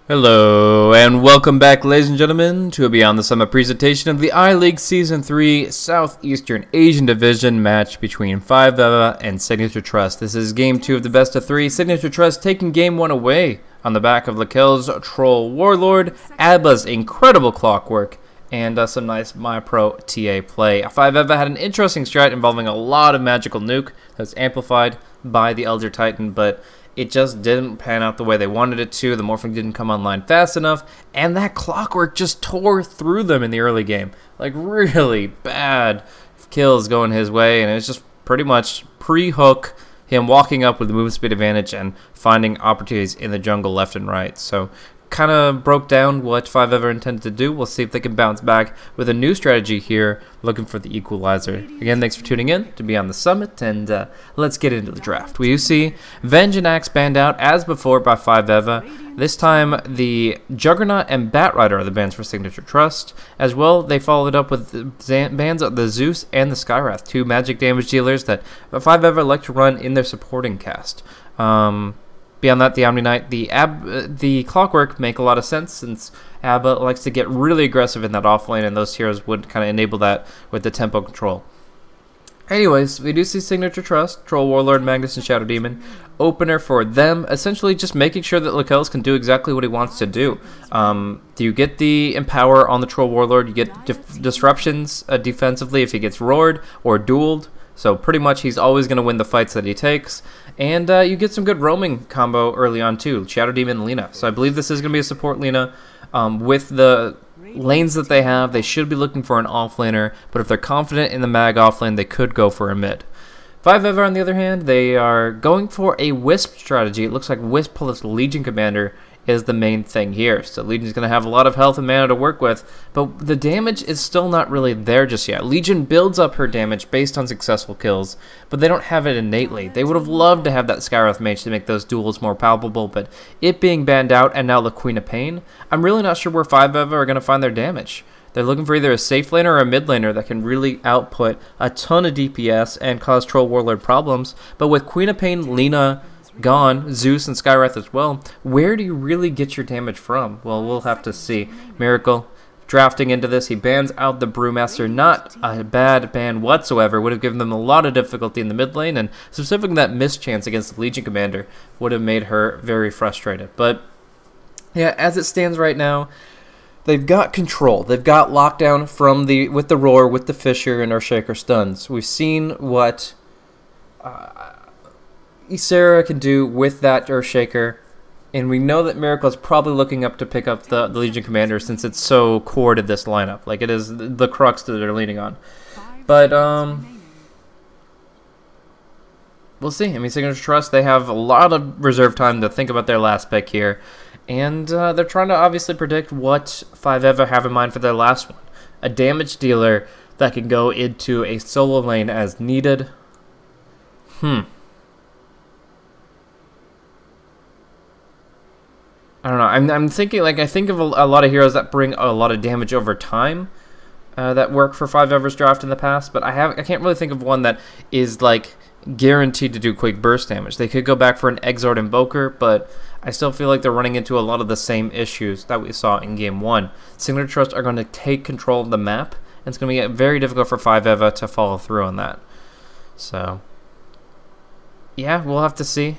Hello, and welcome back, ladies and gentlemen, to a Beyond the Summit presentation of the iLeague Season 3 Southeastern Asian Division match between 5EVA and Sig.Trust. This is Game 2 of the best of 3. Sig.Trust taking Game 1 away on the back of Lakel's Troll Warlord, Abba's incredible clockwork, and some nice MyPro TA play. 5EVA had an interesting strat involving a lot of magical nuke that was amplified by the Elder Titan, but it just didn't pan out the way they wanted it to. The morphing didn't come online fast enough, and that clockwork just tore through them in the early game. Like, really bad kills going his way, and it was just pretty much pre-hook, him walking up with the movement speed advantage and finding opportunities in the jungle left and right. So kind of broke down what 5EVA intended to do. We'll see if they can bounce back with a new strategy here, looking for the equalizer. Again, thanks for tuning in to Beyond the Summit, and let's get into the draft. We do see Venge and Axe banned out as before by 5EVA. This time, the Juggernaut and Batrider are the bans for Sig.Trust. As well, they followed up with the bans of the Zeus and the Skywrath, two magic damage dealers that 5EVA like to run in their supporting cast. Beyond that, the Omni Knight, the Clockwork make a lot of sense since Abba likes to get really aggressive in that off lane, and those heroes would kind of enable that with the tempo control. Anyways, we do see Sig.Trust, Troll Warlord, Magnus, and Shadow Demon. Opener for them, essentially just making sure that Lakel's can do exactly what he wants to do. You get the Empower on the Troll Warlord, you get disruptions defensively if he gets roared or dueled. So pretty much he's always going to win the fights that he takes. And you get some good roaming combo early on too, Shadow Demon and Lina. So I believe this is going to be a support Lina. With the lanes that they have, they should be looking for an offlaner. But if they're confident in the mag offlane, they could go for a mid. 5EVA on the other hand, they are going for a Wisp strategy. It looks like Wisp plus Legion Commander is the main thing here. So Legion's going to have a lot of health and mana to work with, but the damage is still not really there just yet. Legion builds up her damage based on successful kills, but they don't have it innately. They would have loved to have that Skywrath mage to make those duels more palpable, but it being banned out and now the Queen of Pain, I'm really not sure where 5EVA are going to find their damage. They're looking for either a safe laner or a mid laner that can really output a ton of DPS and cause Troll Warlord problems, but with Queen of Pain, Lina gone, Zeus and Skywrath as well, where do you really get your damage from? Well, we'll have to see. Miracle drafting into this, he bans out the Brewmaster. Not a bad ban whatsoever, would have given them a lot of difficulty in the mid lane, and specifically that missed chance against the Legion Commander would have made her very frustrated. But yeah, as it stands right now, they've got control. They've got lockdown from with the Roar, with the Fissure, and Earthshaker stuns. We've seen what Ysera can do with that Earthshaker, and we know that Miracle is probably looking up to pick up the Legion Commander since it's so core to this lineup. Like, it is the crux that they're leaning on. But we'll see. I mean, Sig.Trust, they have a lot of reserve time to think about their last pick here, and they're trying to obviously predict what 5EVA have in mind for their last one. A damage dealer that can go into a solo lane as needed. I don't know. I'm thinking, like, I think of a lot of heroes that bring a lot of damage over time that work for 5EVA's draft in the past, but I can't really think of one that is, like, guaranteed to do quick burst damage. They could go back for an Exort Invoker, but I still feel like they're running into a lot of the same issues that we saw in Game 1. Sig.Trust are going to take control of the map, and it's going to be very difficult for 5EVA to follow through on that. So, yeah, we'll have to see.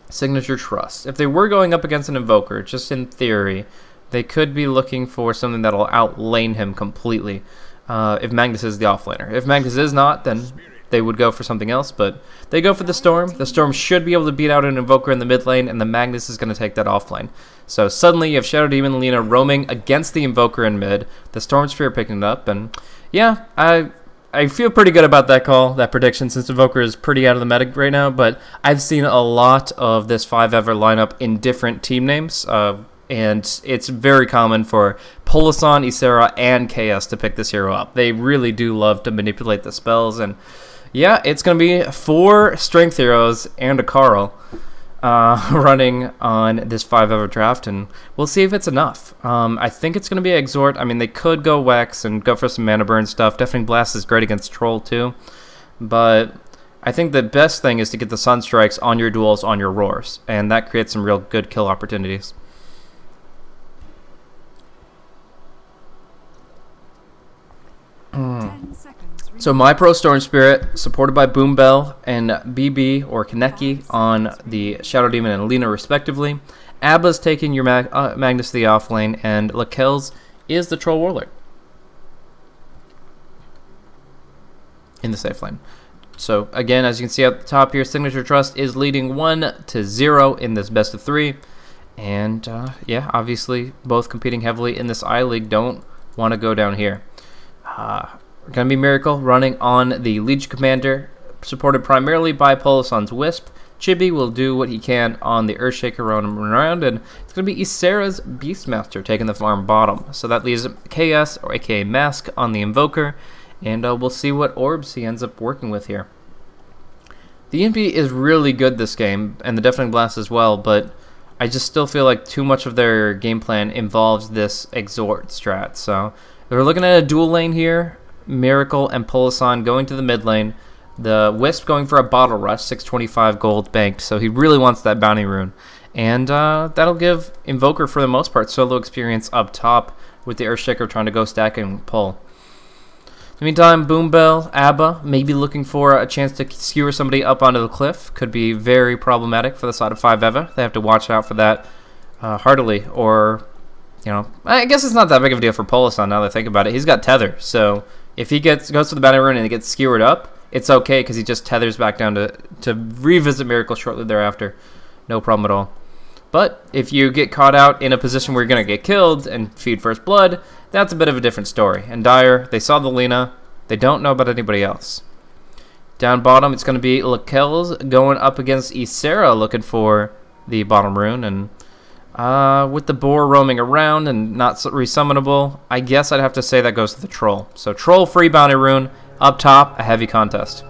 Sig.Trust. If they were going up against an Invoker, just in theory, they could be looking for something that'll outlane him completely. If Magnus is the offlaner. If Magnus is not, then they would go for something else, but they go for the Storm. The Storm should be able to beat out an Invoker in the mid lane, and the Magnus is going to take that offlane. So suddenly you have Shadow Demon and Lina roaming against the Invoker in mid, the Storm Sphere picking it up, and yeah, I feel pretty good about that call, that prediction, since Invoker is pretty out of the meta right now, but I've seen a lot of this 5EVA lineup in different team names, and it's very common for Polasan, Ysera, and KS to pick this hero up. They really do love to manipulate the spells, and yeah, it's going to be 4 strength heroes and a Carl running on this 5EVA draft, and we'll see if it's enough. I think it's going to be Exort. I mean, they could go Wex and go for some mana burn stuff. Deafening Blast is great against Troll too, but I think the best thing is to get the Sun Strikes on your duels, on your Roars, and that creates some real good kill opportunities. So my Pro Storm Spirit, supported by Boom Bell and BB or Kaneki on the Shadow Demon and Lina respectively. Abba's taking your Magnus to the off lane, and Lakel's is the Troll Warlord in the safe lane. So again, as you can see at the top here, Sig.Trust is leading 1-0 in this best of 3. And yeah, obviously both competing heavily in this iLeague, don't want to go down here. Going to be Miracle running on the Legion Commander, supported primarily by Polison's Wisp. Chibi will do what he can on the Earthshaker around, and it's going to be Ysera's Beastmaster taking the farm bottom. So that leaves KS, or aka Mask, on the Invoker, and we'll see what orbs he ends up working with here. The EMP is really good this game, and the Deafening Blast as well, but I just still feel like too much of their game plan involves this Exhort strat. So they're looking at a dual lane here. Miracle and Polison going to the mid lane. The Wisp going for a Bottle Rush, 625 gold banked, so he really wants that Bounty Rune. And that'll give Invoker, for the most part, solo experience up top with the Earthshaker trying to go stack and pull. In the meantime, Boom Bell, Abba, maybe looking for a chance to skewer somebody up onto the cliff. Could be very problematic for the side of 5-Eva. They have to watch out for that heartily, or, you know, I guess it's not that big of a deal for Polison now that I think about it. He's got Tether, so if he goes to the Bounty Rune and he gets skewered up, it's okay because he just tethers back down to revisit Miracle shortly thereafter. No problem at all. But if you get caught out in a position where you're going to get killed and feed first blood, that's a bit of a different story. And Dire, they saw the Lina. They don't know about anybody else. Down bottom, it's going to be Lakel's going up against Ysera looking for the bottom rune. And with the boar roaming around and not resummonable, I guess I'd have to say that goes to the Troll. So Troll free Bounty Rune, up top, a heavy contest.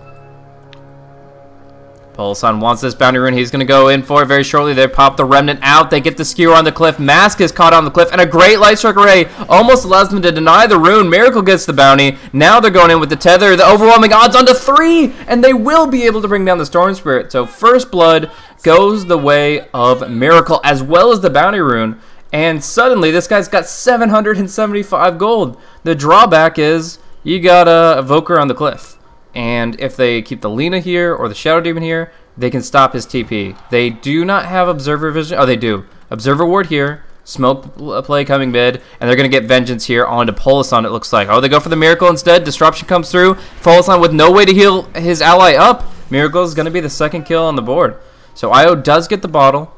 Polison wants this Bounty Rune. He's going to go in for it very shortly. They pop the Remnant out. They get the skewer on the cliff. Mask is caught on the cliff, and a great Light Strike Array almost allows them to deny the Rune. Miracle gets the Bounty. Now they're going in with the Tether. The overwhelming odds onto 3, and they will be able to bring down the Storm Spirit. So first blood goes the way of Miracle, as well as the Bounty Rune. And suddenly, this guy's got 775 gold. The drawback is you got a Evoker on the cliff. And if they keep the Lina here or the Shadow Demon here, they can stop his TP. They do not have Observer Vision. Oh, they do. Observer Ward here. Smoke play coming mid. And they're going to get Vengeance here onto Polison, it looks like. Oh, they go for the Miracle instead. Disruption comes through. Polison with no way to heal his ally up. Miracle is going to be the second kill on the board. So Io does get the bottle.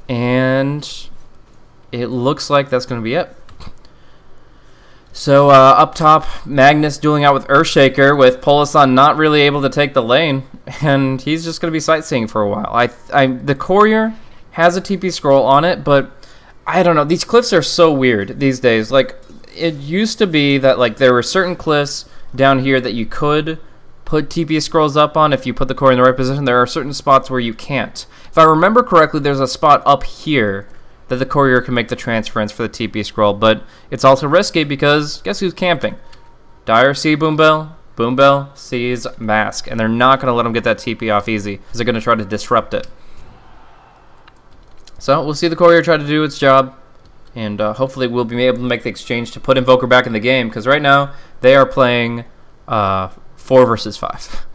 And it looks like that's going to be it. So up top, Magnus dueling out with Earthshaker, with Polison not really able to take the lane, and he's just going to be sightseeing for a while. The Courier has a TP scroll on it, but I don't know. These cliffs are so weird these days. Like, it used to be that like there were certain cliffs down here that you could put TP scrolls up on if you put the Courier in the right position. There are certain spots where you can't. If I remember correctly, there's a spot up here that the Courier can make the transference for the TP scroll, but it's also risky because guess who's camping? Dire see Boom Bell. Boom Bell sees Mask, and they're not going to let him get that TP off easy because they're going to try to disrupt it. So we'll see the Courier try to do its job, and hopefully we'll be able to make the exchange to put Invoker back in the game, because right now they are playing 4 versus 5.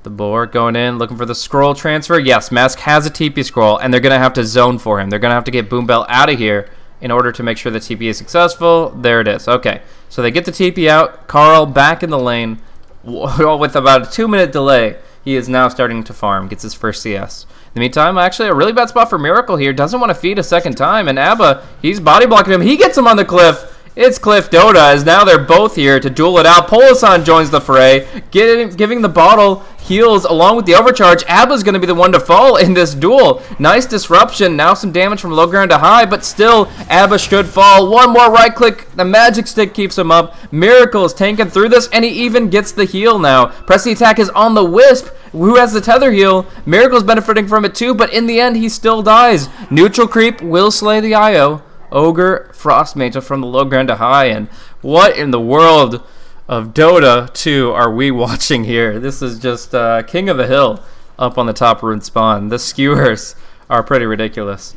The boar going in, looking for the scroll transfer. Yes, Mask has a TP scroll, and they're going to have to zone for him. They're going to have to get Boom Bell out of here in order to make sure the TP is successful. There it is. Okay, so they get the TP out. Carl back in the lane. With about a 2-minute delay, he is now starting to farm. Gets his first CS. In the meantime, actually, a really bad spot for Miracle here. Doesn't want to feed a second time, and Abba, he's body blocking him. He gets him on the cliff. It's Cliff Dota, as now they're both here to duel it out. Polison joins the fray, giving the bottle heals along with the overcharge. Abba's going to be the one to fall in this duel. Nice disruption. Now some damage from low ground to high, but still Abba should fall. One more right click. The magic stick keeps him up. Miracle is tanking through this, and he even gets the heal now. Press the attack is on the Wisp, who has the tether heal. Miracle's benefiting from it too, but in the end he still dies. Neutral creep will slay the IO. Ogre Frostmage from the low ground to high, and what in the world of Dota 2 are we watching here? This is just King of the Hill up on the top rune spawn. The skewers are pretty ridiculous.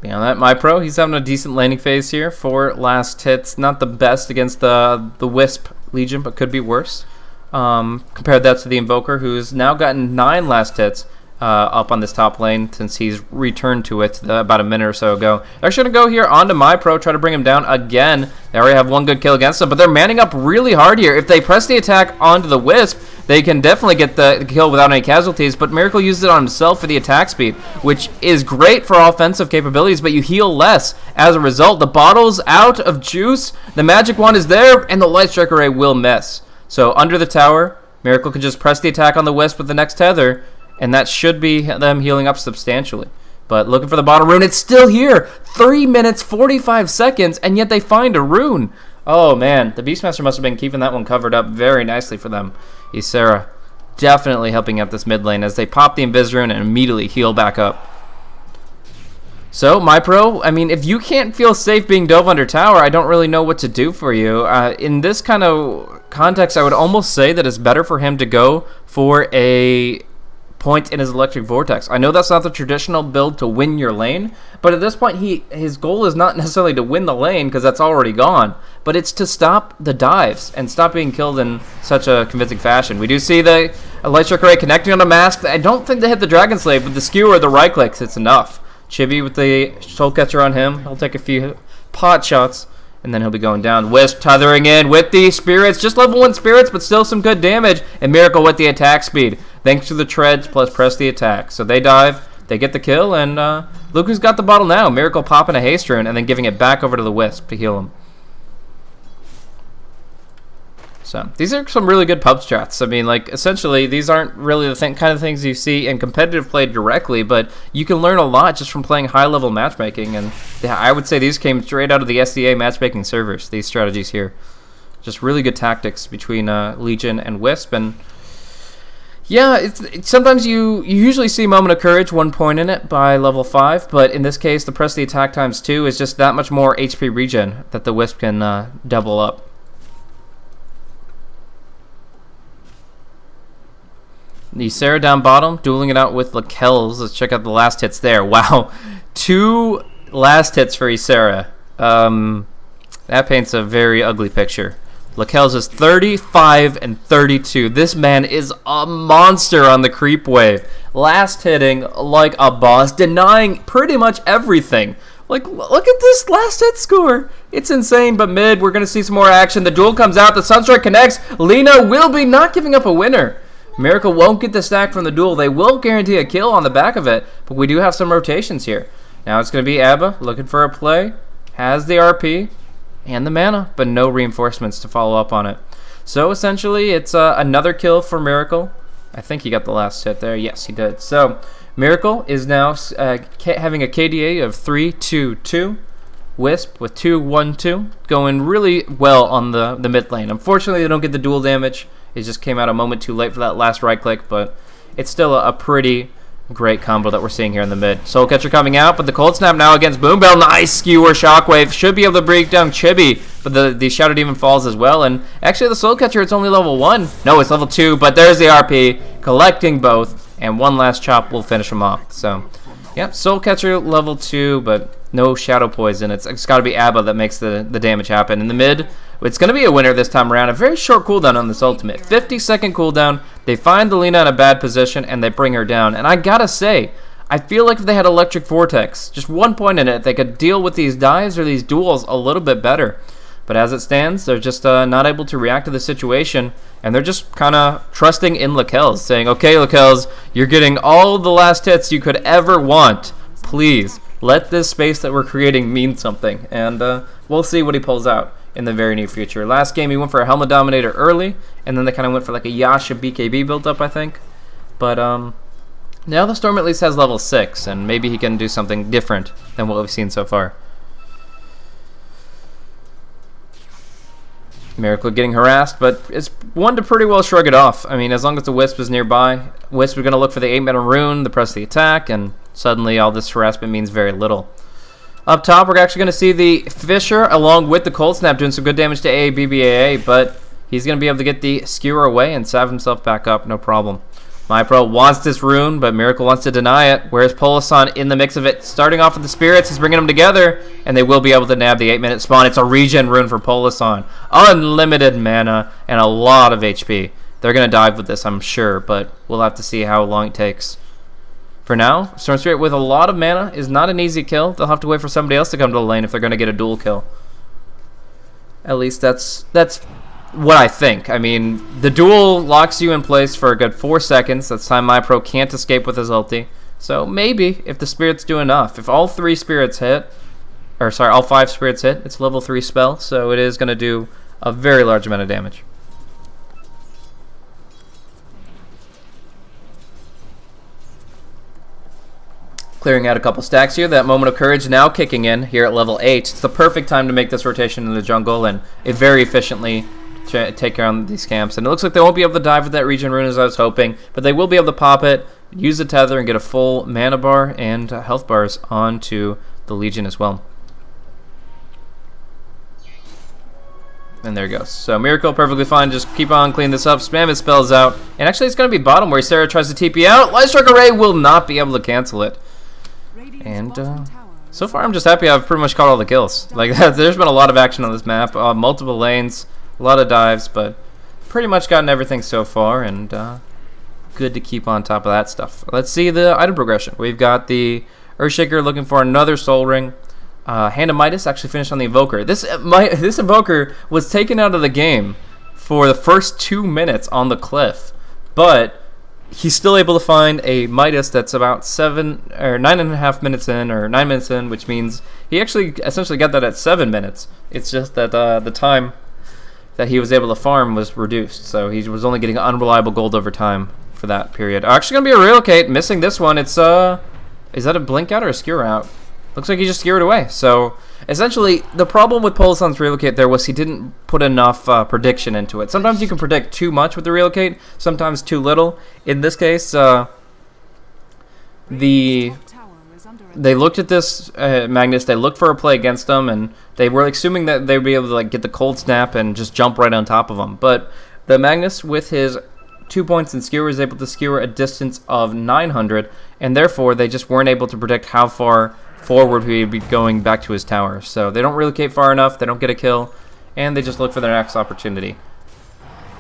Beyond that, MyPro, he's having a decent laning phase here. 4 last hits, not the best against the Wisp Legion, but could be worse. Compared that to the Invoker, who's now gotten 9 last hits up on this top lane since he's returned to it about a minute or so ago. They're actually going to go here onto MyPro, try to bring him down again. They already have 1 good kill against him, but they're manning up really hard here. If they press the attack onto the Wisp, they can definitely get the kill without any casualties, but Miracle uses it on himself for the attack speed, which is great for offensive capabilities, but you heal less as a result. The bottle's out of juice, the magic wand is there, and the Light Strike Array will miss. So under the tower, Miracle can just press the attack on the Wisp with the next tether, and that should be them healing up substantially. But looking for the bottom rune, it's still here! 3 minutes, 45 seconds, and yet they find a rune! Oh man, the Beastmaster must have been keeping that one covered up very nicely for them. Ysera definitely helping out this mid lane as they pop the Invis rune and immediately heal back up. So, MyPro, I mean, if you can't feel safe being dove under tower, I don't really know what to do for you. In this kind of context, I would almost say that it's better for him to go for a point in his Electric Vortex. I know that's not the traditional build to win your lane, but at this point his goal is not necessarily to win the lane because that's already gone, but it's to stop the dives and stop being killed in such a convincing fashion. We do see the Light Strike Array connecting on a mask. I don't think they hit the Dragon Slave, but the skewer, the right clicks, it's enough. Chibi with the Soul Catcher on him. He'll take a few pot shots, and then he'll be going down. Wisp tethering in with the spirits. Just level 1 spirits, but still some good damage. And Miracle with the attack speed. Thanks to the treads, plus press the attack. So they dive, they get the kill, and look who's got the bottle now. Miracle popping a haste rune, and then giving it back over to the Wisp to heal him. So these are some really good pub strats. I mean, like, essentially, these aren't really the kind of things you see in competitive play directly, but you can learn a lot just from playing high-level matchmaking, and yeah, I would say these came straight out of the SDA matchmaking servers, these strategies here. Just really good tactics between Legion and Wisp, and yeah, sometimes you usually see Moment of Courage, 1 point in it by level 5, but in this case, the press the attack times 2 is just that much more HP regen that the Wisp can double up. Ysera down bottom, dueling it out with Lakells. Let's check out the last hits there. Wow, 2 last hits for Ysera. That paints a very ugly picture. Lakells is 35 and 32. This man is a monster on the creep wave. Last hitting like a boss, denying pretty much everything. Like, look at this last hit score. It's insane, but mid, we're going to see some more action. The duel comes out, the Sunstrike connects. Lina will be not giving up a winner. Miracle won't get the stack from the duel. They will guarantee a kill on the back of it, but we do have some rotations here. Now it's going to be Abba looking for a play. Has the RP and the mana, but no reinforcements to follow up on it. So essentially, it's another kill for Miracle. I think he got the last hit there. Yes, he did. So Miracle is now having a KDA of 3-2-2. Wisp with 2-1-2, going really well on the mid lane. Unfortunately, they don't get the dual damage. It just came out a moment too late for that last right click, but it's still a pretty great combo that we're seeing here in the mid. Soul Catcher coming out, but the Cold Snap now against Boombell. Nice skewer Shockwave. Should be able to break down Chibi, but the Shadow Demon falls as well. And actually, the Soul Catcher, it's only level 1. No, it's level 2, but there's the RP, collecting both, and one last chop will finish him off. So, yep, Soul Catcher level 2, but no Shadow Poison. It's got to be Abba that makes the damage happen. In the mid, it's going to be a winner this time around. A very short cooldown on this ultimate. 50-second cooldown. They find the Lina in a bad position, and they bring her down. And I gotta say, I feel like if they had Electric Vortex, just 1 point in it, they could deal with these dives or these duels a little bit better. But as it stands, they're just not able to react to the situation, and they're just kind of trusting in Lakells, saying, okay, Lakells, you're getting all the last hits you could ever want. Please, let this space that we're creating mean something. And we'll see what he pulls out in the very near future. Last game, he went for a Helmet Dominator early, and then they kind of went for like a Yasha BKB built up, I think. But now the Storm at least has level 6, and maybe he can do something different than what we've seen so far. Miracle getting harassed, but it's one to pretty well shrug it off. I mean, as long as the Wisp is nearby, Wisp are going to look for the 8-mana rune, the press the attack, and suddenly all this harassment means very little. Up top, we're actually going to see the Fisher along with the Cold Snap doing some good damage to AABBAA, but he's going to be able to get the Skewer away and salve himself back up, no problem. MyPro wants this rune, but Miracle wants to deny it. Where's Polasan in the mix of it? Starting off with the Spirits, he's bringing them together, and they will be able to nab the 8-minute spawn. It's a regen rune for Polasan. Unlimited mana and a lot of HP. They're going to dive with this, I'm sure, but we'll have to see how long it takes. For now, Storm Spirit with a lot of mana is not an easy kill. They'll have to wait for somebody else to come to the lane if they're going to get a dual kill. At least that's what I think. I mean, the duel locks you in place for a good 4 seconds. That's time MyPro can't escape with his ulti. So maybe if the spirits do enough, if all 3 spirits hit, or sorry, all 5 spirits hit, it's a level 3 spell, so it is going to do a very large amount of damage. Clearing out a couple stacks here. That Moment of Courage now kicking in here at level 8. It's the perfect time to make this rotation in the jungle, and it very efficiently take on these camps. And it looks like they won't be able to dive with that regen rune as I was hoping, but they will be able to pop it, use the tether, and get a full mana bar and health bars onto the Legion as well. And there he goes. So Miracle perfectly fine. Just keep on cleaning this up. Spam his spells out. And actually it's going to be bottom where Sarah tries to TP out. Lightstrike Array will not be able to cancel it. And so far I'm just happy I've pretty much caught all the kills. Like there's been a lot of action on this map. Multiple lanes. A lot of dives, but pretty much gotten everything so far, and good to keep on top of that stuff. Let's see the item progression. We've got the Earthshaker looking for another Soul Ring. Hand of Midas actually finished on the Invoker. This Invoker was taken out of the game for the first 2 minutes on the cliff, but he's still able to find a Midas that's about 7 or 9.5 minutes in, or 9 minutes in, which means he actually essentially got that at 7 minutes. It's just that the time that he was able to farm was reduced, so he was only getting unreliable gold over time for that period. Actually gonna be a relocate, missing this one. It's is that a blink out or a skewer out? Looks like he just skewered away. So essentially the problem with Polasan's relocate there was he didn't put enough prediction into it. Sometimes you can predict too much with the relocate, sometimes too little. In this case, they looked at this Magnus, they looked for a play against them, and they were assuming that they'd be able to like get the cold snap and just jump right on top of them. But the Magnus with his 2 points in skewer is able to skewer a distance of 900, and therefore they just weren't able to predict how far forward he would be going back to his tower. So they don't relocate far enough, they don't get a kill, and they just look for their next opportunity.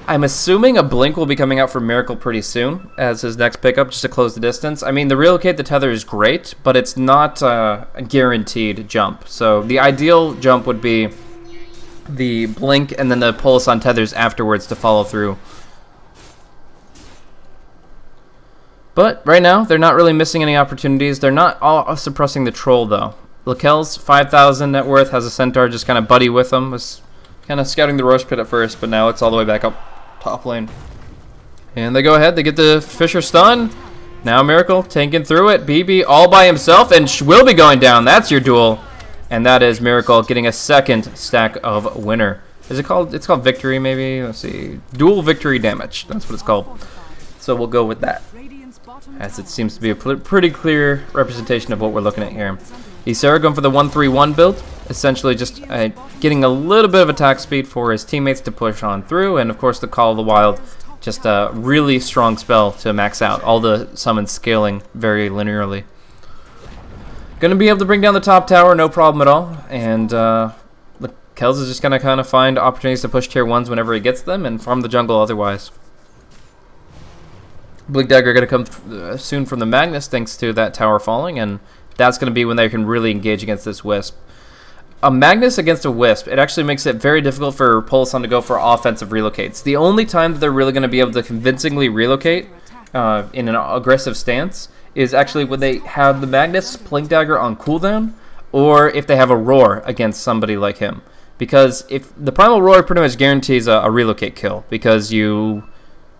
I'm assuming a blink will be coming out for Miracle pretty soon as his next pickup, just to close the distance. I mean, the relocate, the tether is great, but it's not a guaranteed jump. So the ideal jump would be the blink and then the Polasan tethers afterwards to follow through. But right now, they're not really missing any opportunities. They're not all suppressing the troll, though. Lakel's 5,000 net worth, has a centaur just kind of buddy with him. Was kind of scouting the Roche Pit at first, but now it's all the way back up top lane. And they go ahead, they get the Fisher stun. Now Miracle tanking through it. BB all by himself and will be going down. That's your duel. And that is Miracle getting a second stack of winner. Is it called? It's called victory, maybe. Let's see. Dual victory damage. That's what it's called. So we'll go with that, as it seems to be a pretty clear representation of what we're looking at here. Ysera going for the 1-3-1 build, essentially just getting a little bit of attack speed for his teammates to push on through, and of course the Call of the Wild, just a really strong spell to max out, all the summons scaling very linearly. Going to be able to bring down the top tower, no problem at all, and Kels is just going to kind of find opportunities to push tier 1s whenever he gets them, and farm the jungle otherwise. Blink Dagger going to come soon from the Magnus thanks to that tower falling, and that's going to be when they can really engage against this Wisp. A Magnus against a Wisp, it actually makes it very difficult for Polasan to go for offensive relocates. The only time that they're really going to be able to convincingly relocate in an aggressive stance is actually when they have the Magnus Blink Dagger on cooldown, or if they have a Roar against somebody like him. Because if the Primal Roar pretty much guarantees a relocate kill, because you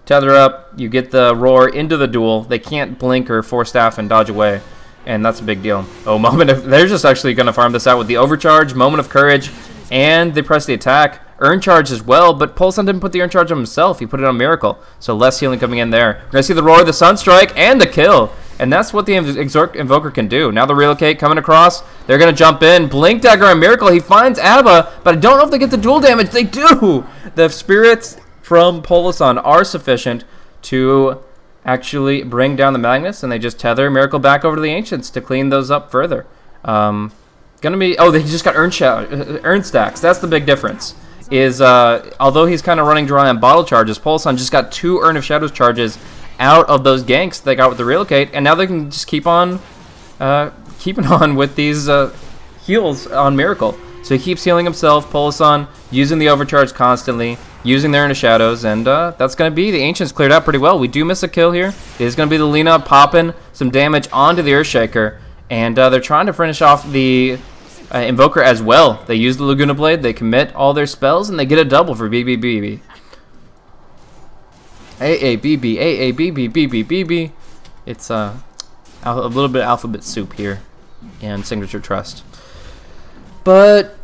tether up, you get the Roar into the duel, they can't blink or force staff and dodge away, and that's a big deal. Oh, they're just actually going to farm this out with the overcharge, Moment of Courage, and they press the attack. Earn Charge as well, but Pulson didn't put the Earn Charge on himself. He put it on Miracle. So less healing coming in there. We're going to see the Roar, the Sunstrike, and the kill. And that's what the Invoker can do. Now the Relocate coming across. They're going to jump in. Blink Dagger on Miracle. He finds Abba, but I don't know if they get the dual damage. They do! The spirits from Polasan are sufficient to actually bring down the Magnus, and they just tether Miracle back over to the Ancients to clean those up further. Gonna be... Oh, they just got Earn Stacks. That's the big difference. Is, although he's kind of running dry on Bottle Charges, Polasan just got 2 Urn of Shadows charges out of those ganks they got with the Relocate, and now they can just keep on keeping on with these heals on Miracle. So he keeps healing himself, Polasan, using the Overcharge constantly, using their Urn of Shadows, and that's going to be the Ancients cleared out pretty well. We do miss a kill here. It is going to be the Lina popping some damage onto the Earthshaker, and they're trying to finish off the Invoker as well. They use the Laguna Blade, they commit all their spells, and they get a double for BBBB. AABB, AABB, BBBB. It's a little bit of alphabet soup here in Sig.Trust. But,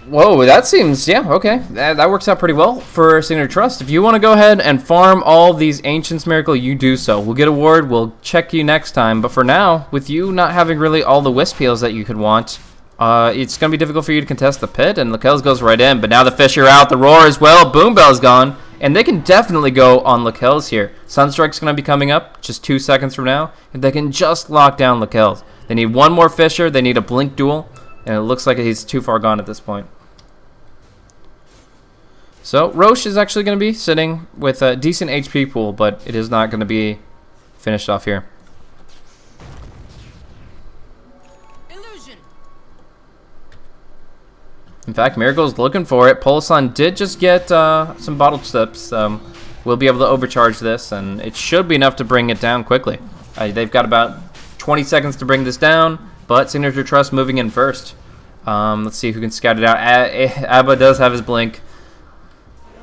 whoa, that seems, yeah, okay. That works out pretty well for Sig.Trust. If you want to go ahead and farm all these Ancients Miracle, you do so. We'll get a ward, we'll check you next time. But for now, with you not having really all the Wisp heals that you could want, it's going to be difficult for you to contest the pit, and Lakel's goes right in. But now the Fish are out, the Roar as well, Boom Bell's gone. And they can definitely go on Lakel's here. Sunstrike's going to be coming up just 2 seconds from now. And they can just lock down Lakel's. They need one more Fisher. They need a Blink Duel. And it looks like he's too far gone at this point. So Roche is actually going to be sitting with a decent HP pool. But it is not going to be finished off here. In fact, Miracle's looking for it. Polasan did just get some bottle chips. We'll be able to overcharge this, and it should be enough to bring it down quickly. They've got about 20 seconds to bring this down, but Sig.Trust moving in first. Let's see who can scout it out. Abba does have his blink,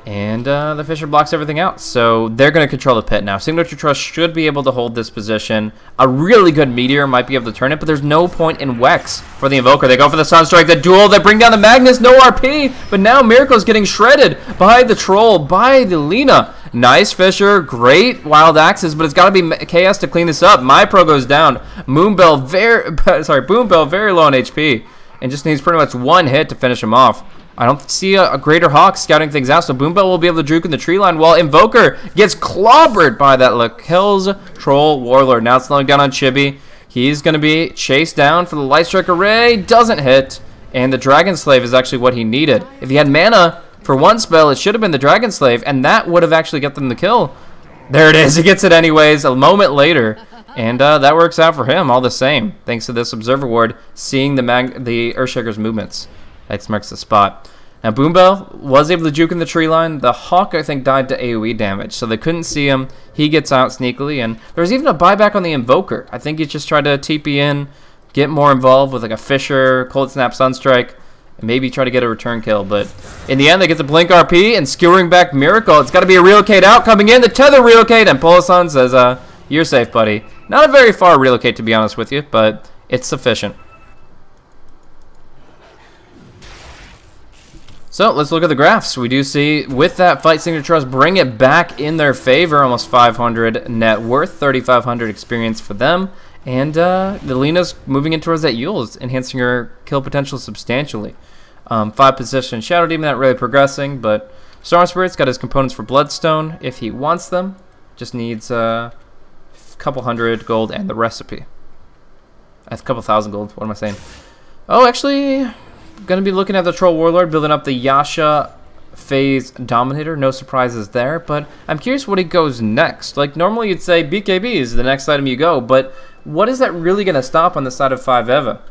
and the Fisher blocks everything out. So they're going to control the pit now. Sig.Trust should be able to hold this position. A really good Meteor might be able to turn it, but there's no point in Wex for the Invoker. They go for the Sunstrike, the duel, they bring down the Magnus, no RP, but now Miracle's getting shredded by the Troll, by the Lina. Nice Fisher, great Wild Axes, but it's got to be Chaos to clean this up. MyPro goes down. Boom very low on HP, and just needs pretty much one hit to finish him off. I don't see a Greater Hawk scouting things out, so Boom Bell will be able to juke in the tree line while Invoker gets clobbered by that Lakel's Troll Warlord. Now slowing down on Chibi. He's going to be chased down for the Light Strike Array. Doesn't hit, and the Dragon Slave is actually what he needed. If he had mana for one spell, it should have been the Dragon Slave, and that would have actually got them the kill. There it is. He gets it anyways a moment later, and that works out for him all the same, thanks to this Observer Ward seeing the Earthshaker's movements. X marks the spot. Now, Boom Bell was able to juke in the tree line. The Hawk, I think, died to AoE damage, so they couldn't see him. He gets out sneakily, and there's even a buyback on the Invoker. I think he just tried to TP in, get more involved with like a Fisher, Cold Snap, Sunstrike, and maybe try to get a return kill. But in the end, they get the Blink RP and skewering back Miracle. It's got to be a Relocate out coming in. The Tether Relocate, and Polasan says, you're safe, buddy. Not a very far Relocate, to be honest with you, but it's sufficient. So let's look at the graphs. We do see with that fight, Sig.Trust bring it back in their favor. Almost 500 net worth, 3,500 experience for them. And the Lina's moving in towards that Eul's, enhancing her kill potential substantially. 5 position Shadow Demon, not really progressing, but Storm Spirit's got his components for Bloodstone if he wants them. Just needs a couple hundred gold and the recipe. That's a couple thousand gold. What am I saying? Oh, actually, going to be looking at the Troll Warlord, building up the Yasha Phase Dominator. No surprises there, but I'm curious what he goes next. Like, normally you'd say BKB is the next item you go, but what is that really going to stop on the side of 5 Eva?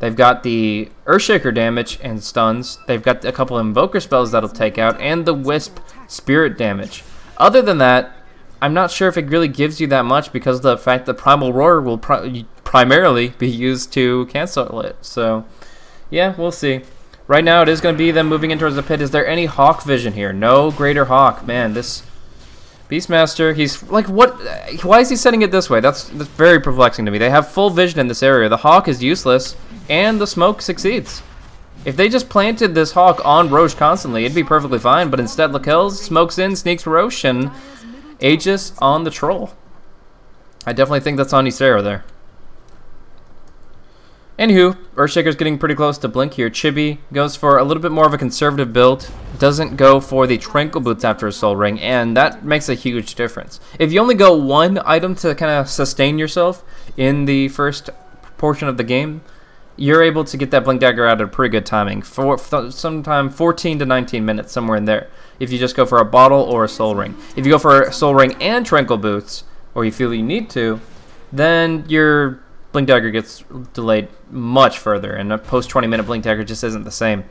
They've got the Earthshaker damage and stuns. They've got a couple of Invoker spells that'll take out, and the Wisp Spirit damage. Other than that, I'm not sure if it really gives you that much because of the fact that Primal Roar will primarily be used to cancel it. So, yeah, we'll see. Right now, it is going to be them moving in towards the pit. Is there any Hawk vision here? No Greater Hawk. Man, this Beastmaster, he's like, what? Why is he setting it this way? That's very perplexing to me. They have full vision in this area. The Hawk is useless, and the smoke succeeds. If they just planted this Hawk on Roche constantly, it'd be perfectly fine. But instead, Lakelz smokes in, sneaks Roche, and Aegis on the Troll. I definitely think that's on Ysera there. Anywho, Earthshaker's getting pretty close to Blink here. Chibi goes for a little bit more of a conservative build. Doesn't go for the Tranquil Boots after a Soul Ring, and that makes a huge difference. If you only go one item to kind of sustain yourself in the first portion of the game, you're able to get that Blink Dagger out at a pretty good timing. For sometime 14 to 19 minutes, somewhere in there, if you just go for a bottle or a Soul Ring. If you go for a Soul Ring and Tranquil Boots, or you feel you need to, then your Blink Dagger gets delayed much further, and a post 20-minute Blink Dagger just isn't the same.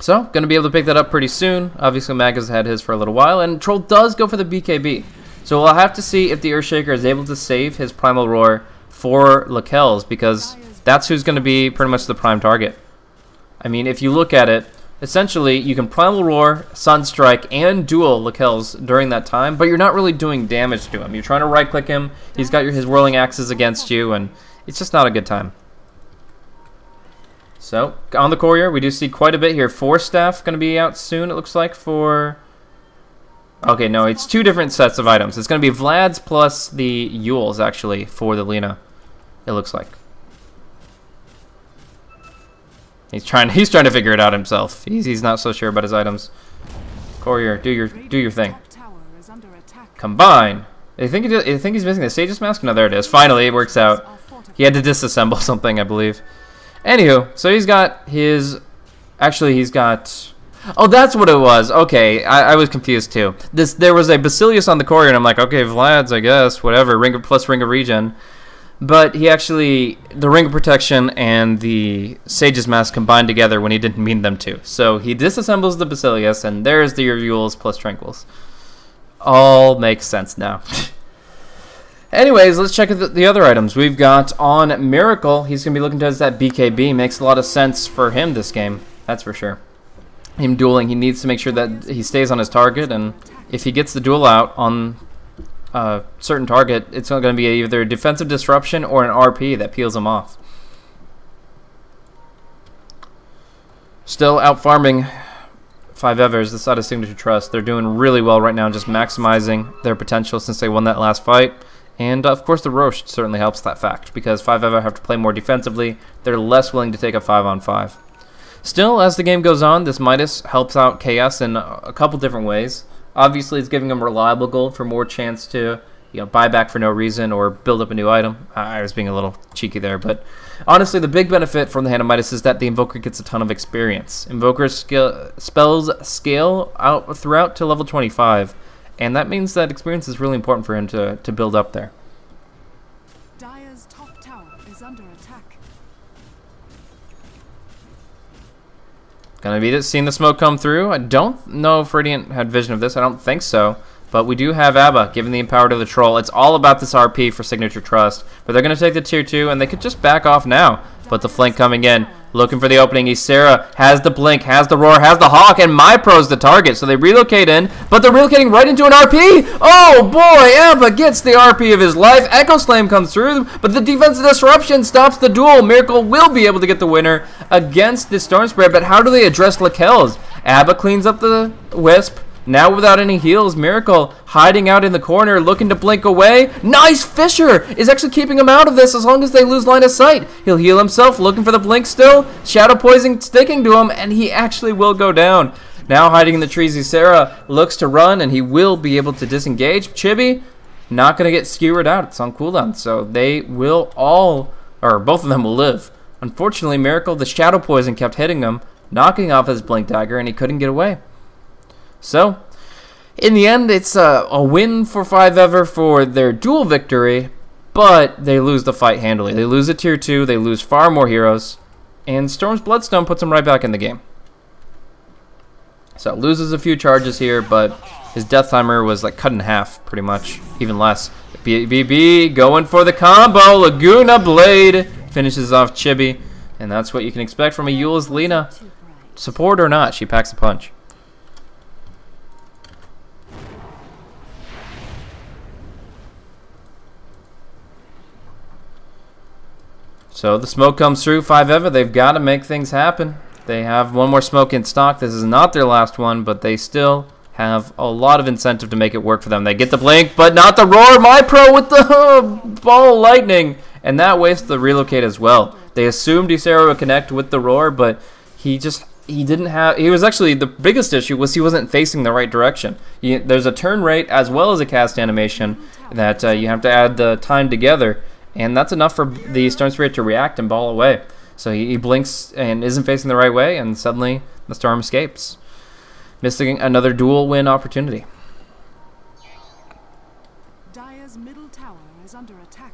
So, going to be able to pick that up pretty soon. Obviously, Mag has had his for a little while, and Troll does go for the BKB. So we'll have to see if the Earthshaker is able to save his Primal Roar for Lakelz, because that's who's going to be pretty much the prime target. I mean, if you look at it, essentially, you can Primal Roar, Sunstrike, and duel Lakelz during that time, but you're not really doing damage to him. You're trying to right-click him, he's got his Whirling Axes against you, and it's just not a good time. So, on the Courier, we do see quite a bit here. 4 staff going to be out soon, it looks like, for... Okay, no, it's 2 different sets of items. It's going to be Vlad's plus the Yules, actually, for the Lina, it looks like. He's trying to figure it out himself. He's not so sure about his items. Courier, do your thing. Combine. I think he's missing the Sage's Mask. No, there it is. Finally, it works out. He had to disassemble something, I believe. Anywho, so he's got his. Actually, he's got. Oh, that's what it was. Okay, I was confused too. There was a Basilius on the Courier, and I'm like, okay, Vlad's, I guess, whatever. Ring plus Ring of Regen. But he actually, the Ring of Protection and the Sage's Mask combined together when he didn't mean them to. So he disassembles the Basilius, and there's the Yules plus Tranquils. All makes sense now. Anyways, let's check the other items. We've got on Miracle, he's going to be looking towards that BKB. Makes a lot of sense for him this game, that's for sure. Him dueling, he needs to make sure that he stays on his target, and if he gets the duel out on certain target, it's going to be either a defensive disruption or an RP that peels him off. Still out farming 5-Evers, this side of Sig.Trust. They're doing really well right now, just maximizing their potential since they won that last fight. And of course the Roche certainly helps that fact, because 5-Ever have to play more defensively. They're less willing to take a 5-on-5. Still, as the game goes on, this Midas helps out KS in a couple different ways. Obviously, it's giving them reliable gold for more chance to, buy back for no reason or build up a new item. I was being a little cheeky there, but honestly, the big benefit from the Hand of Midas is that the Invoker gets a ton of experience. Invoker's spells scale out throughout to level 25, and that means that experience is really important for him to build up there. Dire's top tower is under attack. Gonna be seeing the smoke come through. I don't know if Radiant had vision of this. I don't think so. But we do have Abba giving the empower to the Troll. It's all about this RP for Sig.Trust. But they're going to take the tier 2, and they could just back off now. But the flank coming in, looking for the opening. Ysera has the blink, has the roar, has the hawk, and MyPro's the target. So they relocate in, but they're relocating right into an RP. Oh boy, Abba gets the RP of his life. Echo Slam comes through, but the defensive disruption stops the duel. Miracle will be able to get the winner against the Storm Spirit, but how do they address Lakelz? Abba cleans up the Wisp. Now without any heals, Miracle hiding out in the corner, looking to blink away. Nice! Fisher is actually keeping him out of this as long as they lose line of sight. He'll heal himself, looking for the blink still. Shadow Poison sticking to him, and he actually will go down. Now hiding in the trees, Ysera looks to run, and he will be able to disengage. Chibi, not going to get skewered out. It's on cooldown, so they will all, or both of them will live. Unfortunately, Miracle, the Shadow Poison kept hitting him, knocking off his blink dagger, and he couldn't get away. So, in the end, it's a win for 5-Ever for their duel victory, but they lose the fight handily. They lose a tier 2, they lose far more heroes, and Storm's Bloodstone puts them right back in the game. So, loses a few charges here, but his death timer was like cut in half, pretty much, even less. BBB going for the combo, Laguna Blade finishes off Chibi, and that's what you can expect from a Yule's Lina. Support or not, she packs a punch. So the smoke comes through. 5-Eva, they've got to make things happen. They have one more smoke in stock. This is not their last one, but they still have a lot of incentive to make it work for them. They get the blink, but not the roar. My pro with the ball of lightning, and that wastes the relocate as well. They assumed Ysera would connect with the roar, but he didn't have. He was actually, the biggest issue was he wasn't facing the right direction. There's a turn rate as well as a cast animation that you have to add the time together, and that's enough for the Storm Spirit to react and ball away. So he blinks and isn't facing the right way, and suddenly the Storm escapes, missing another dual win opportunity. Dire's middle tower is under attack.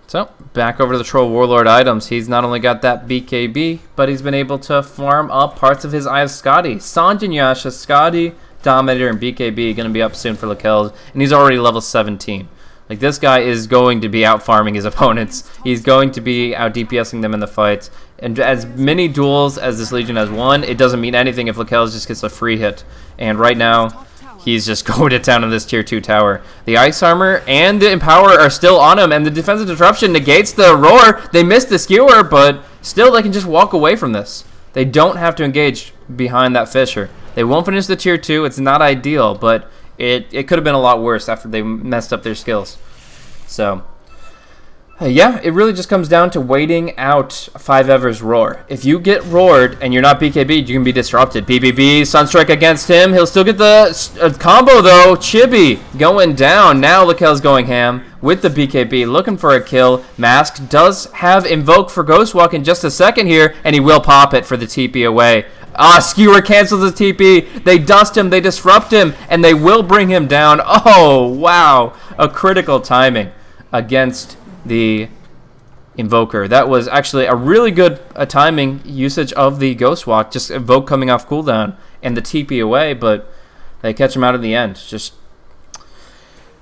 So, back over to the Troll Warlord items. He's not only got that BKB, but he's been able to farm up parts of his Eye of Skadi. Sanjin Yasha, Skadi, Dominator, and BKB going to be up soon for Lakelz, and he's already level 17. Like, this guy is going to be out farming his opponents. He's going to be out DPSing them in the fights. And as many duels as this Legion has won, it doesn't mean anything if Lakelz just gets a free hit. And right now, he's just going to town on this tier 2 tower. The Ice Armor and the Empower are still on him, and the Defensive Disruption negates the Roar. They missed the Skewer, but still they can just walk away from this. They don't have to engage behind that Fissure. They won't finish the tier 2. It's not ideal, but it could have been a lot worse after they messed up their skills. So, yeah, it really just comes down to waiting out 5-Ever's Roar. If you get roared and you're not BKB'd, you can be disrupted. BBB, Sunstrike against him. He'll still get the combo, though. Chibi going down. Now Lakel's going ham with the BKB, looking for a kill. Mask does have Invoke for Ghostwalk in just a second here, and he will pop it for the TP away. Skewer cancels the TP. They dust him, they disrupt him, and they will bring him down. Oh, wow. A critical timing against the Invoker. That was actually a really good timing usage of the Ghostwalk. Just Invoke coming off cooldown and the TP away, but they catch him out in the end. Just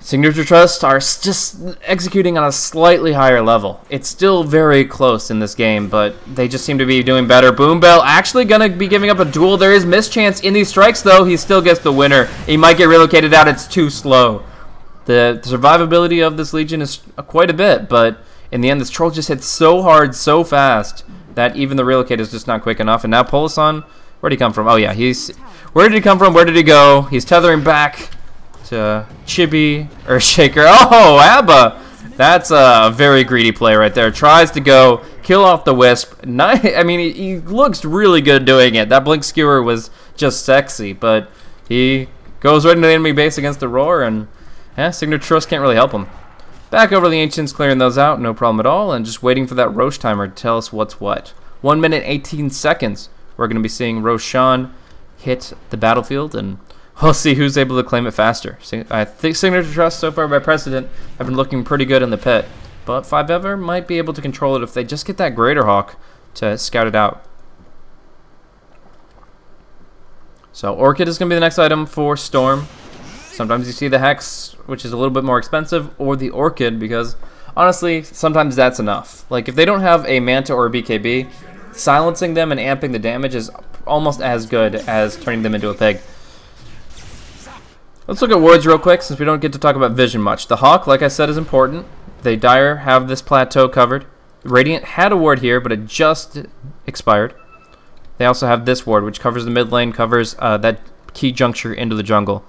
Sig.Trust are just executing on a slightly higher level. It's still very close in this game, but they just seem to be doing better. Boom Bell actually going to be giving up a duel. There is mischance in these strikes, though. He still gets the winner. He might get relocated out. It's too slow. The survivability of this Legion is quite a bit, but in the end, this Troll just hit so hard, so fast, that even the relocate is just not quick enough. And now Polisan, where did he come from? Oh, yeah, where did he come from? Where did he go? He's tethering back to Chibi, or Shaker. Oh, Abba! That's a very greedy play right there. Tries to go, kill off the Wisp. I mean, he looks really good doing it. That Blink Skewer was just sexy, but he goes right into the enemy base against the Roar, and yeah, Sig.Trust can't really help him. Back over to the Ancients, clearing those out, no problem at all, and just waiting for that Rosh timer to tell us what's what. 1 minute, 18 seconds. We're going to be seeing Roshan hit the battlefield, and we'll see who's able to claim it faster. I think Sig.Trust, so far by precedent, have been looking pretty good in the pit, but 5-Ever might be able to control it if they just get that Greater Hawk to scout it out. So Orchid is going to be the next item for Storm. Sometimes you see the Hex, which is a little bit more expensive, or the Orchid, because honestly, sometimes that's enough. Like, if they don't have a Manta or a BKB, silencing them and amping the damage is almost as good as turning them into a pig. Let's look at wards real quick, since we don't get to talk about vision much. The Hawk, like I said, is important. They Dire have this plateau covered. Radiant had a ward here, but it just expired. They also have this ward, which covers the mid lane, covers that key juncture into the jungle.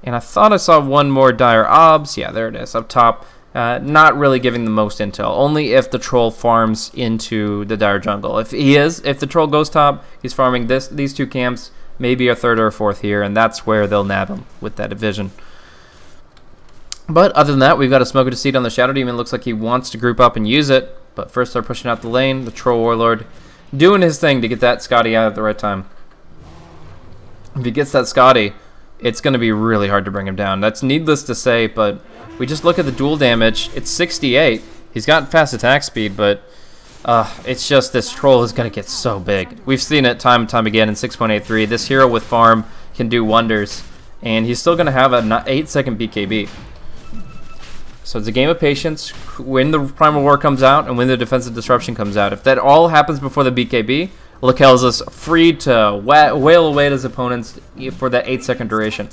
And I thought I saw one more Dire Obs. Yeah, there it is, up top. Not really giving the most intel. Only if the Troll farms into the Dire jungle. If the Troll goes top, he's farming these two camps, maybe a third or a fourth here, and that's where they'll nab him with that vision. But other than that, we've got a Smoker to Seed on the Shadow Demon. Looks like he wants to group up and use it. But first they're pushing out the lane. The Troll Warlord doing his thing to get that Skadi out at the right time. If he gets that Skadi, it's going to be really hard to bring him down. That's needless to say, but we just look at the dual damage. It's 68. He's got fast attack speed, but it's just this Troll is going to get so big. We've seen it time and time again in 6.83. This hero with farm can do wonders, and he's still going to have an 8-second BKB. So it's a game of patience when the Primal War comes out and when the Defensive Disruption comes out. If that all happens before the BKB, Lakelz is free to wail away at his opponents for that 8-second duration.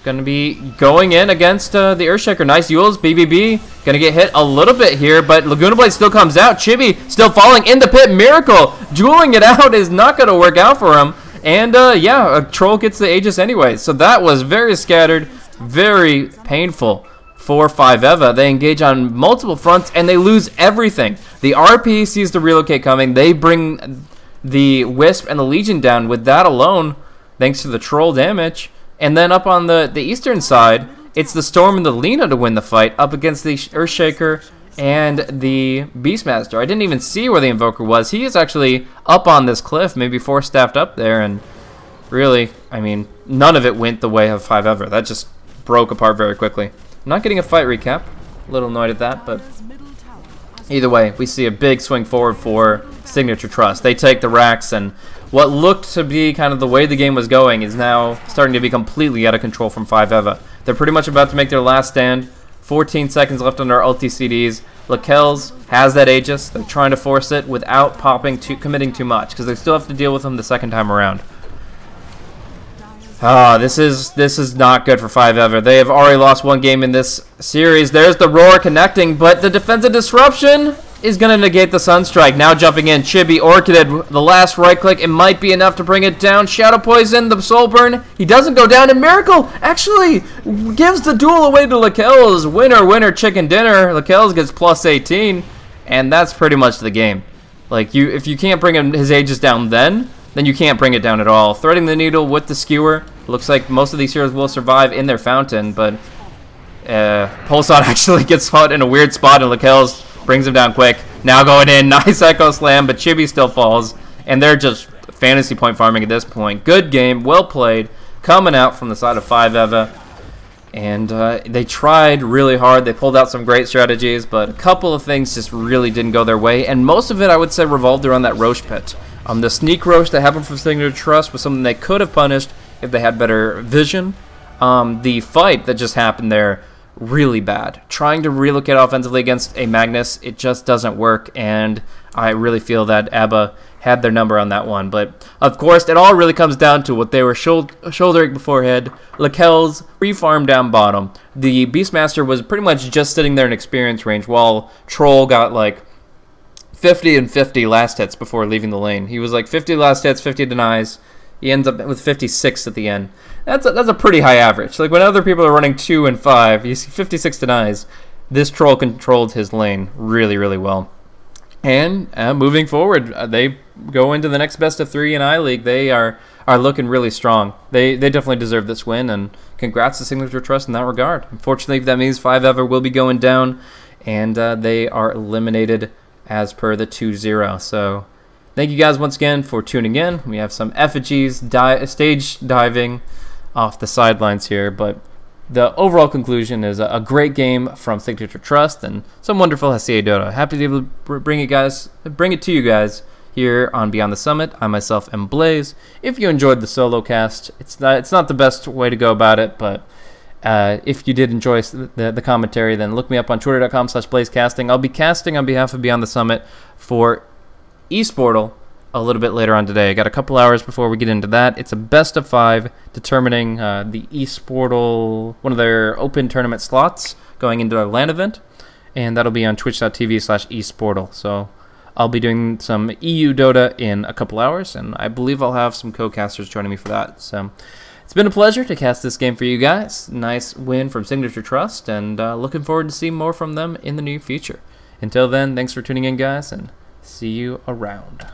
going to be going in against the Earthshaker. Nice Yules, BBB. Going to get hit a little bit here, but Laguna Blade still comes out. Chibi still falling in the pit. Miracle dueling it out is not going to work out for him. And yeah, a troll gets the Aegis anyway. So that was very scattered, very painful for 5EVA. They engage on multiple fronts and they lose everything. The RP sees the relocate coming. They bring the Wisp and the Legion down with that alone, thanks to the troll damage. And then up on the eastern side, it's the Storm and the Lina to win the fight up against the Earthshaker and the Beastmaster. I didn't even see where the Invoker was. He is actually up on this cliff, maybe 4-staffed up there, and really, I mean, none of it went the way of 5EVA. That just broke apart very quickly. I'm not getting a fight recap. A little annoyed at that, but either way, we see a big swing forward for Sig.Trust. They take the racks, and what looked to be kind of the way the game was going is now starting to be completely out of control from 5EVA. They're pretty much about to make their last stand. 14 seconds left on our ulti CDs. Lakel's has that Aegis. They're trying to force it without committing too much, because they still have to deal with him the second time around. This is not good for 5EVA. They have already lost one game in this series. There's the Roar connecting, but the defensive disruption is going to negate the Sunstrike. Now jumping in, Chibi, Orchid, the last right click. It might be enough to bring it down. Shadow Poison, the Soul Burn. He doesn't go down, and Miracle actually gives the duel away to Lakel's. Winner, winner, chicken dinner. Lakel's gets plus 18, and that's pretty much the game. Like, if you can't bring his Aegis down then you can't bring it down at all. Threading the needle with the skewer. Looks like most of these heroes will survive in their fountain, but Pulsar actually gets caught in a weird spot, and Lakel's brings him down quick. Now going in, nice Echo Slam, but Chibi still falls, and they're just fantasy point farming at this point. Good game, well played, coming out from the side of 5EVA, and they tried really hard. They pulled out some great strategies, but a couple of things just really didn't go their way, and most of it, I would say, revolved around that Roche pit. The sneak Roche that happened from Sig.Trust was something they could have punished if they had better vision. The fight that just happened there, really bad. Trying to relocate offensively against a Magnus, it just doesn't work, and I really feel that ABBA had their number on that one. But of course, it all really comes down to what they were shouldering beforehand. Lakel's free-farm down bottom. The Beastmaster was pretty much just sitting there in experience range, while Troll got like 50 and 50 last hits before leaving the lane. He was like 50 last hits, 50 denies. He ends up with 56 at the end. That's a pretty high average. Like when other people are running 2 and 5, you see 56 denies. This Troll controlled his lane really, really well. And moving forward, they go into the next best of 3 in iLeague. They are looking really strong. They definitely deserve this win, and congrats to Sig.Trust in that regard. Unfortunately, that means 5EVA will be going down, and they are eliminated as per the 2-0. So thank you guys once again for tuning in. We have some effigies, stage diving off the sidelines here, but the overall conclusion is a great game from Sig.Trust and some wonderful SCA Dota. Happy to be able to bring it to you guys here on Beyond the Summit. I myself am Blaze. If you enjoyed the solo cast, it's not the best way to go about it, but if you did enjoy the commentary, then look me up on twitter.com/blazecasting. I'll be casting on behalf of Beyond the Summit for eSportal a little bit later on today. I got a couple hours before we get into that. It's a best of 5 determining the eSportal, one of their open tournament slots going into their LAN event, and that'll be on twitch.tv/eSportal. So I'll be doing some EU Dota in a couple hours, and I believe I'll have some co-casters joining me for that. So it's been a pleasure to cast this game for you guys. Nice win from Sig.Trust, and looking forward to seeing more from them in the near future. Until then, thanks for tuning in, guys, and see you around.